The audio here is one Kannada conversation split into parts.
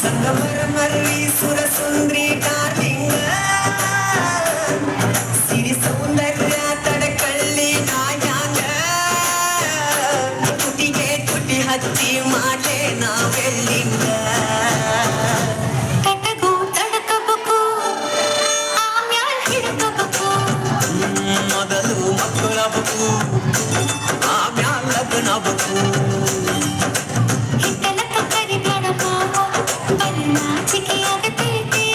ಸಂಗಮರಮರ್ವಿ ಸುರಸುಂದ್ರಿ ಡಾರ್ಲಿಂಗ ಸಿರಿ ಸೌಂದರ್ಯ ತಡಕಳ್ಳಿ ನಾಯಾಂಗ ತುಟಿಗೆ ತುಟಿ ಹಚ್ಚಿ ಮಾಡೇ ನಾವೆಲ್ಲಿಂಗ ಕಟಗು ತಡಕಬೇಕು ಆಮ್ಯಾಲ್ ಹಿಡ್ಕಬೇಕು ಮೊದಲು ಮಕ್ಕಳಬೇಕು ಆಮ್ಯಾಲ್ ಲಗ್ನಬೇಕು ಹಿತ್ತಲಕ್ಕ ಕರಿಬೇಡ ಮಾವ ಬರೀ ನಾಚಿಕೆಯಾಗತೈತಿ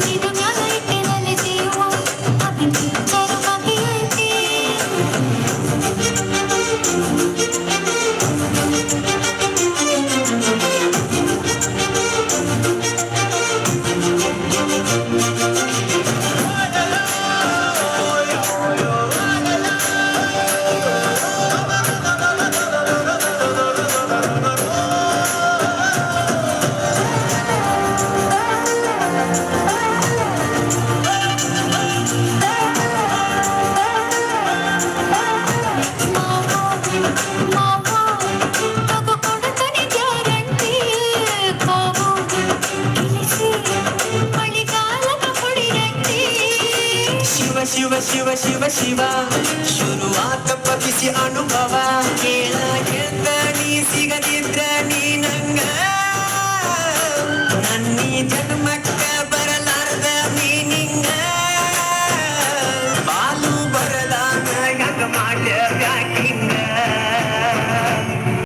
ನಿನ್ನ ಮ್ಯಾಗ ಇಟ್ಟಿನಲ್ಲಿ ಜೀವ ಅದನ್ನ ವಿಚಾರವಾಗಿ ಐತಿ ಶಿವ ಶಿವ ಶಿವ ಶಿವ ಶುರುವಾತಪ್ಪ ಬಿಸಿ ಅನುಭವ ಕೇಳ ಗೆದ್ದ ನೀ ಸಿಗದಿದ್ರ ನೀ ನಂಗ ನನ್ನೀ ಜನ್ಮಕ್ಕ